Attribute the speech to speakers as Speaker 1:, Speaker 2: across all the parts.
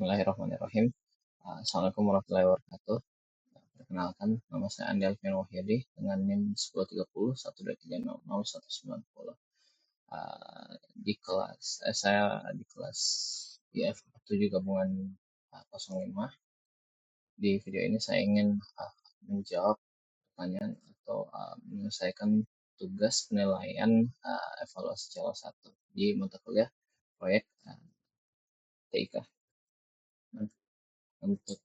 Speaker 1: Bismillahirrahmanirrahim. Assalamualaikum warahmatullahi wabarakatuh. Perkenalkan, nama saya Andi Alfian Wahyudi dengan NIM 1030 12300 190. Di kelas saya di kelas IF 7 gabungan 05. Di video ini saya ingin menjawab pertanyaan atau menyelesaikan tugas penilaian evaluasi salah satu di mata kuliah proyek TIK. Nah, untuk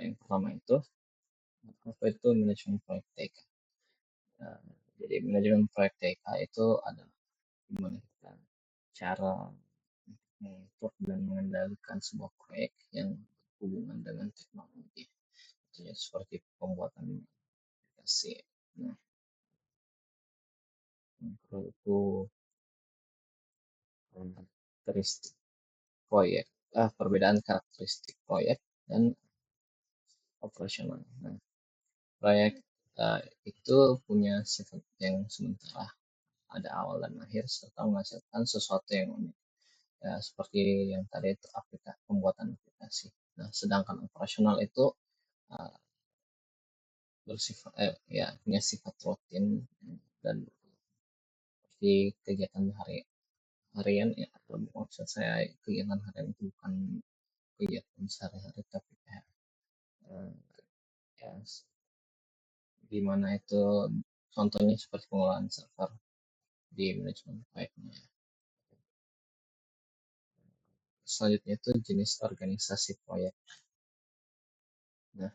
Speaker 1: yang pertama itu apa itu manajemen proyek TIK. Jadi manajemen proyek TIK itu adalah gimana kita cara mengatur dan mengendalikan sebuah proyek yang berhubungan dengan teknologi. Contohnya seperti pembuatan aplikasi. Nah, yang kedua itu karakteristik proyek, perbedaan karakteristik proyek dan operasional. Nah, proyek itu punya sifat yang sementara, ada awal dan akhir serta menghasilkan sesuatu yang unik. Ya, seperti yang tadi itu pembuatan aplikasi. Nah, sedangkan operasional itu bersifat punya sifat rutin dan seperti kegiatan harian ya, atau maksud saya kegiatan harian itu bukan kegiatan sehari-hari tapi ya, di mana itu contohnya seperti pengelolaan server di manajemen proyeknya. Selanjutnya itu jenis organisasi proyek. Nah,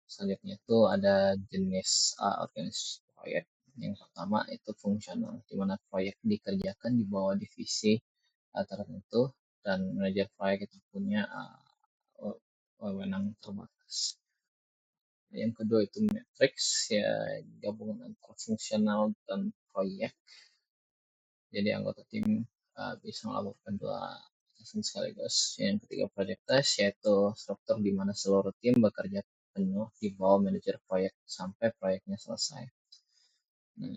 Speaker 1: selanjutnya itu ada jenis organisasi proyek. Yang pertama itu fungsional, di mana proyek dikerjakan di bawah divisi tertentu dan manajer proyek itu punya wewenang terbatas. Yang kedua itu matriks, ya gabungan antara fungsional dan proyek. Jadi anggota tim bisa melakukan dua atasan sekaligus. Yang ketiga project test, yaitu struktur di mana seluruh tim bekerja penuh di bawah manajer proyek sampai proyeknya selesai. Nah,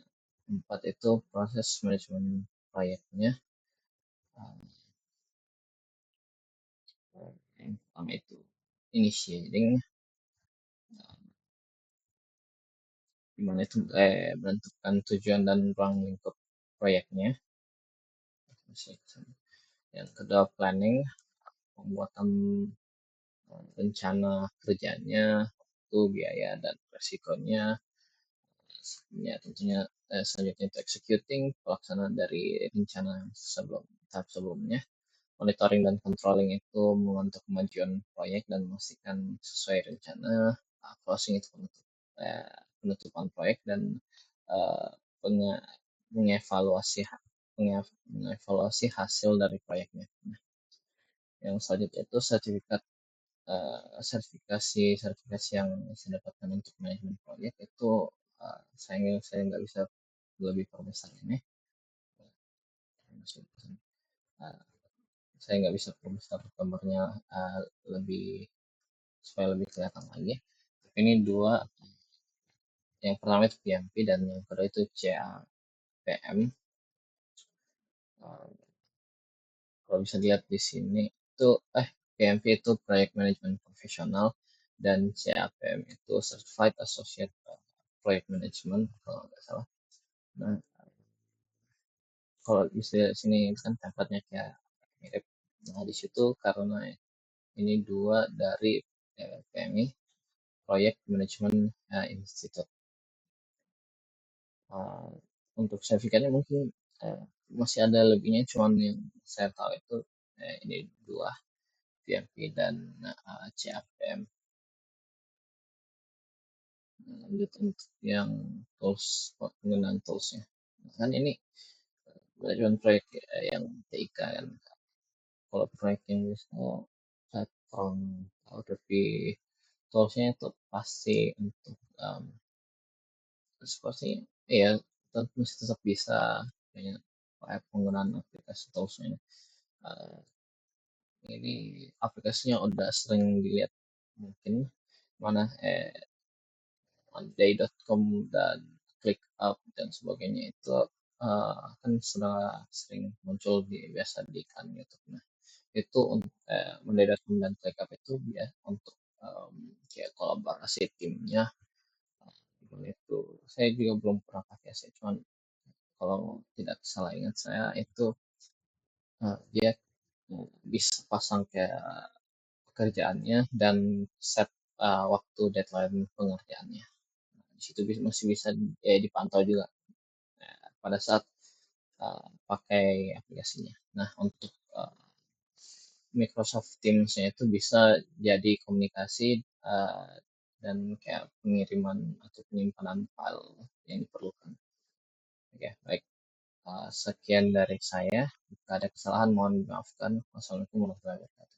Speaker 1: empat itu proses manajemen proyeknya. Yang pertama itu initiating, di mana itu menentukan tujuan dan ruang lingkup proyeknya. Yang kedua planning, pembuatan rencana kerjanya, waktu, biaya, dan resikonya. Ya, tentunya selanjutnya itu executing, pelaksanaan dari rencana tahap sebelumnya. Monitoring dan controlling itu memantau kemajuan proyek dan memastikan sesuai rencana. Closing itu penutupan proyek dan mengevaluasi hasil dari proyeknya. Nah, yang selanjutnya itu sertifikasi yang saya dapatkan untuk manajemen proyek itu saya nggak bisa lebih perbesar ini. Saya nggak bisa perbesar gambarnya supaya lebih kelihatan lagi. Tapi ini dua, yang pertama itu PMP dan yang kedua itu CAPM. Kalau bisa dilihat di sini itu PMP itu Project Management Professional dan CAPM itu Certified Associate Project Management kalau nggak salah. Nah, kalau bisa di sini kan tempatnya kayak mirip. Nah, di situ karena ini dua dari PMI, Project Management Institute. Untuk sertifikatnya mungkin masih ada lebihnya, cuman yang saya tahu itu ini dua, PMP dan CAPM. Lanjut untuk yang tools, penggunaan toolsnya. Kan ini manajemen proyek yang TIK kan. Kalau proyek yang bisa saya kurang tahu, tapi toolsnya itu pasti untuk seperti ya mesti tetap bisa penggunaan aplikasi toolsnya. Ini aplikasinya udah sering dilihat mungkin mana monday.com dan ClickUp dan sebagainya itu kan sudah sering muncul biasa di iklan YouTube. Nah, itu untuk mendadak dan backup itu ya untuk kayak kolaborasi timnya. Cuman itu saya juga belum pernah pakai sih, cuman kalau tidak salah ingat saya itu dia bisa pasang kayak pekerjaannya dan set waktu deadline pengerjaannya. Di situ masih bisa dipantau juga pada saat pakai aplikasinya. Nah, untuk Microsoft Teams-nya itu bisa jadi komunikasi dan kayak pengiriman atau penyimpanan file yang diperlukan. Oke, baik. Sekian dari saya. Jika ada kesalahan mohon dimaafkan. Wassalamualaikum warahmatullahi wabarakatuh.